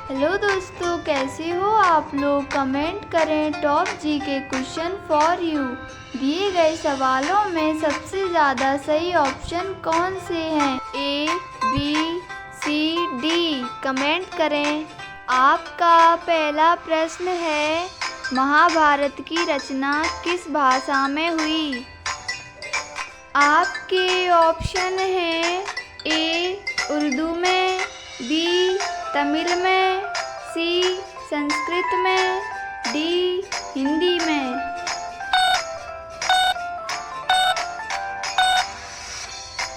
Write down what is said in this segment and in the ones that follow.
Hello दोस्तों, कैसे हो आप लोग। कमेंट करें टॉप जी के क्वेश्चन फॉर यू। दिए गए सवालों में सबसे ज़्यादा सही ऑप्शन कौन से हैं। ए, बी, सी, डी। कमेंट करें। आपका पहला प्रश्न है, महाभारत की रचना किस भाषा में हुई। आपके ऑप्शन हैं ए, उर्दू में, बी, तमिल में, सी, संस्कृत में, डी, हिंदी में।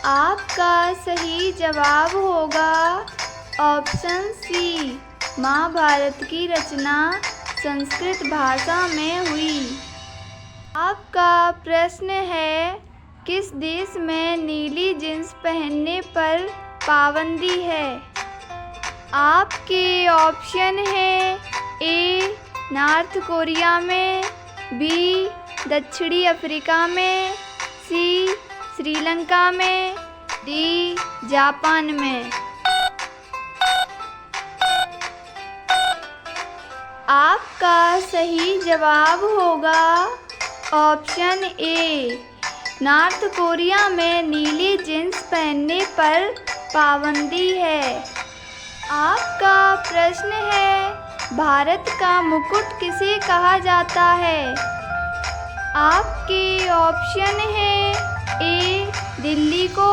आपका सही जवाब होगा ऑप्शन सी, महाभारत की रचना संस्कृत भाषा में हुई। आपका प्रश्न है, किस देश में नीली जींस पहनने पर पाबंदी है। आपके ऑप्शन है ए, नॉर्थ कोरिया में, बी, दक्षिणी अफ्रीका में, सी, श्रीलंका में, डी, जापान में। आपका सही जवाब होगा ऑप्शन ए, नॉर्थ कोरिया में नीली जींस पहनने पर पाबंदी है। आपका प्रश्न है, भारत का मुकुट किसे कहा जाता है। आपके ऑप्शन है ए, दिल्ली को,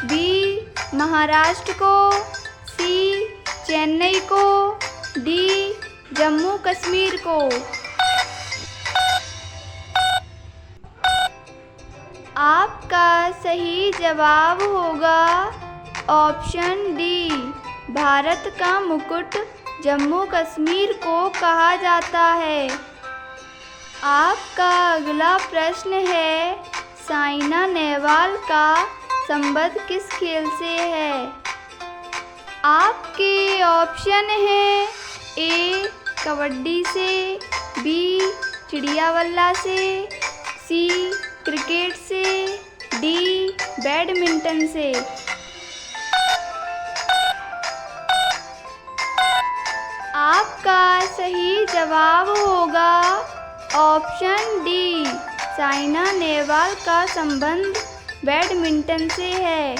बी, महाराष्ट्र को, सी, चेन्नई को, डी, जम्मू कश्मीर को। आपका सही जवाब होगा ऑप्शन डी, भारत का मुकुट जम्मू कश्मीर को कहा जाता है। आपका अगला प्रश्न है, साइना नेहवाल का संबंध किस खेल से है। आपके ऑप्शन हैं ए, कबड्डी से, बी, चिड़िया बल्ला से, सी, क्रिकेट से, डी, बैडमिंटन से। आपका सही जवाब होगा ऑप्शन डी, साइना नेहवाल का संबंध बैडमिंटन से है।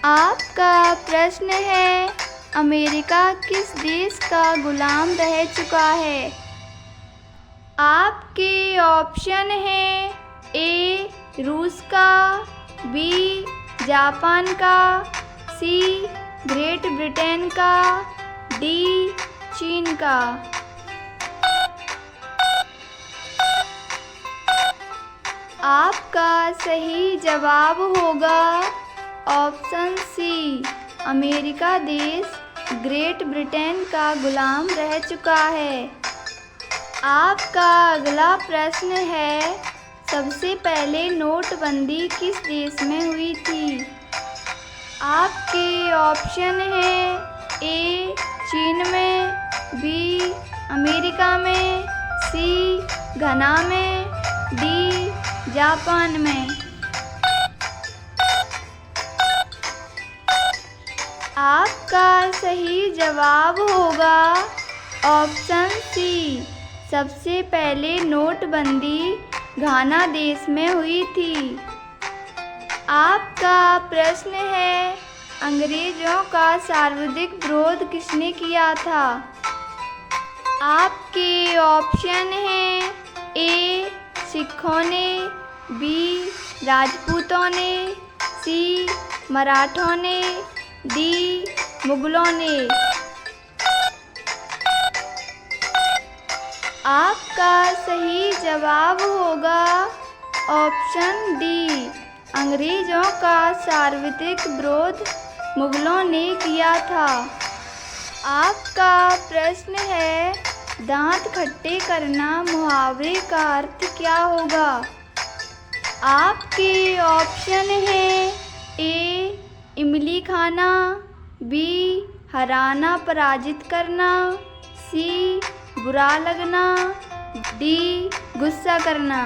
आपका प्रश्न है, अमेरिका किस देश का गुलाम रह चुका है। आपके ऑप्शन हैं ए, रूस का, बी, जापान का, सी, ग्रेट ब्रिटेन का, डी, चीन का। आपका सही जवाब होगा ऑप्शन सी, अमेरिका देश ग्रेट ब्रिटेन का गुलाम रह चुका है। आपका अगला प्रश्न है, सबसे पहले नोटबंदी किस देश में हुई थी। आपके ऑप्शन हैं ए, चीन में, बी, अमेरिका में, सी, घना में, डी, जापान में। आपका सही जवाब होगा ऑप्शन सी, सबसे पहले नोटबंदी घाना देश में हुई थी। आपका प्रश्न है, अंग्रेजों का सर्वाधिक विरोध किसने किया था। आपके ऑप्शन हैं ए, सिखों ने, बी, राजपूतों ने, सी, मराठों ने, डी, मुगलों ने। आपका सही जवाब होगा ऑप्शन डी, अंग्रेजों का सर्वाधिक विरोध मुगलों ने किया था। आपका प्रश्न है, दांत खट्टे करना मुहावरे का अर्थ क्या होगा। आपके ऑप्शन हैं ए, इमली खाना, बी, हराना पराजित करना, सी, बुरा लगना, डी, गुस्सा करना।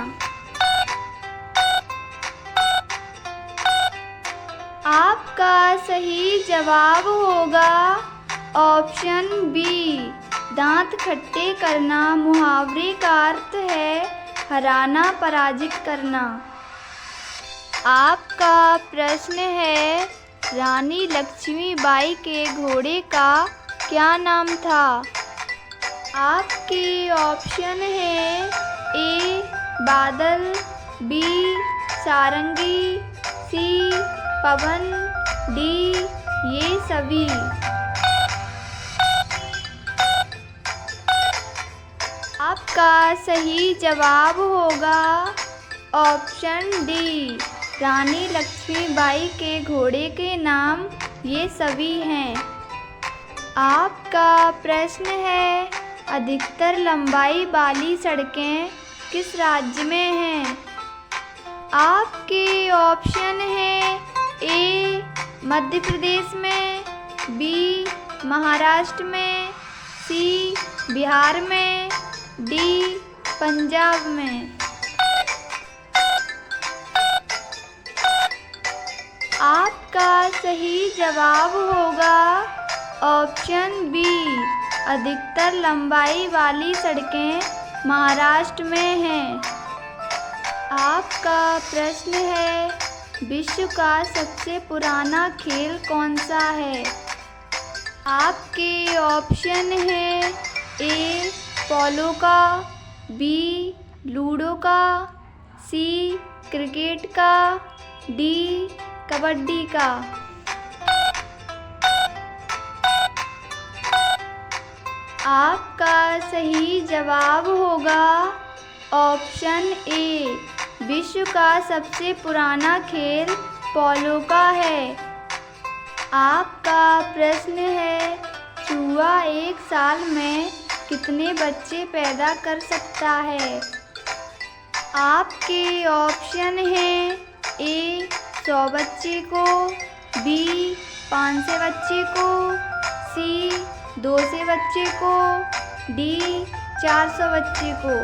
आपका सही जवाब होगा ऑप्शन बी दांत खट्टे करना। मुहावरे का अर्थ है हराना, पराजित करना। आपका प्रश्न है रानी लक्ष्मीबाई के घोड़े का क्या नाम था? आपके ऑप्शन है ए बादल, बी सारंगी, सी पवन, डी ये सभी। आपका सही जवाब होगा ऑप्शन डी रानी लक्ष्मीबाई के घोड़े के नाम ये सभी हैं। आपका प्रश्न है अधिकतर लंबाई वाली सड़कें किस राज्य में हैं? आपके ऑप्शन है ए मध्य प्रदेश में, बी महाराष्ट्र में, सी बिहार में, डी पंजाब में। आपका सही जवाब होगा ऑप्शन बी अधिकतर लंबाई वाली सड़कें महाराष्ट्र में हैं। आपका प्रश्न है विश्व का सबसे पुराना खेल कौन सा है? आपके ऑप्शन है ए पोलो का, बी लूडो का, सी क्रिकेट का, डी कबड्डी का। आपका सही जवाब होगा ऑप्शन ए विश्व का सबसे पुराना खेल पोलो का है। आपका प्रश्न है चूहा एक साल में कितने बच्चे पैदा कर सकता है? आपके ऑप्शन हैं ए 100 बच्चे को, बी 500 बच्चे को, सी 200 बच्चे को, डी 400 बच्चे को।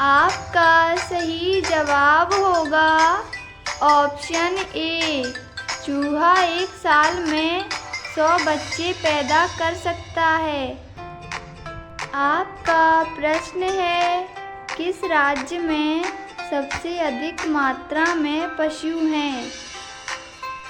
आपका सही जवाब होगा ऑप्शन ए चूहा एक साल में 100 बच्चे पैदा कर सकता है। आपका प्रश्न है किस राज्य में सबसे अधिक मात्रा में पशु हैं?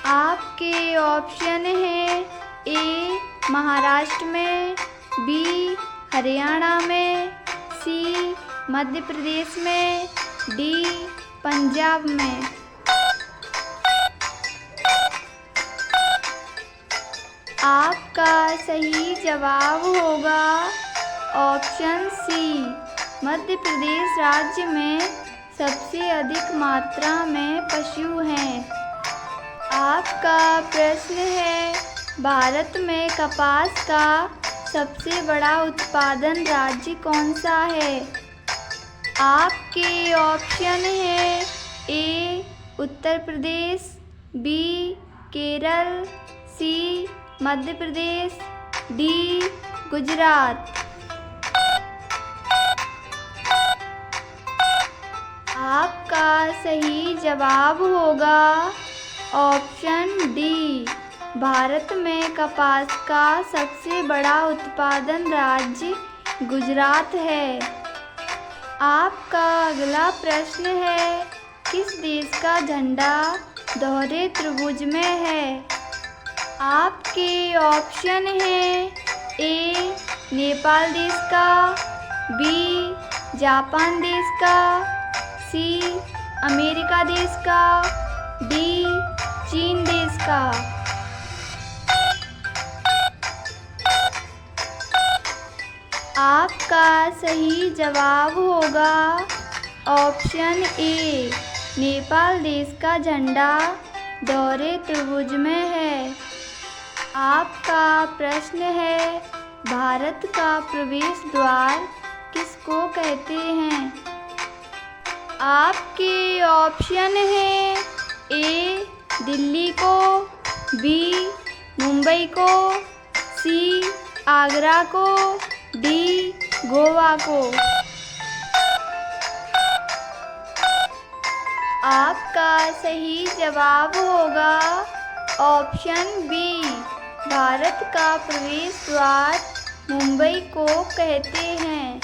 आपके ऑप्शन है ए महाराष्ट्र में, बी हरियाणा में, सी मध्य प्रदेश में, डी पंजाब में। आपका सही जवाब होगा ऑप्शन सी मध्य प्रदेश राज्य में सबसे अधिक मात्रा में पशु हैं। आपका प्रश्न है भारत में कपास का सबसे बड़ा उत्पादन राज्य कौन सा है? आपके ऑप्शन है ए उत्तर प्रदेश, बी केरल, सी मध्य प्रदेश, डी गुजरात। आपका सही जवाब होगा ऑप्शन डी भारत में कपास का सबसे बड़ा उत्पादन राज्य गुजरात है। आपका अगला प्रश्न है किस देश का झंडा दोहरे त्रिभुज में है? आपके ऑप्शन हैं ए नेपाल देश का, बी जापान देश का, सी अमेरिका देश का, डी चीन देश का। आपका सही जवाब होगा ऑप्शन ए नेपाल देश का झंडा दोहरे त्रिभुज में है। आपका प्रश्न है भारत का प्रवेश द्वार किसको कहते हैं? आपके ऑप्शन हैं ए दिल्ली को, बी मुंबई को, सी आगरा को, डी गोवा को। आपका सही जवाब होगा ऑप्शन बी, भारत का प्रवेश द्वार मुंबई को कहते हैं।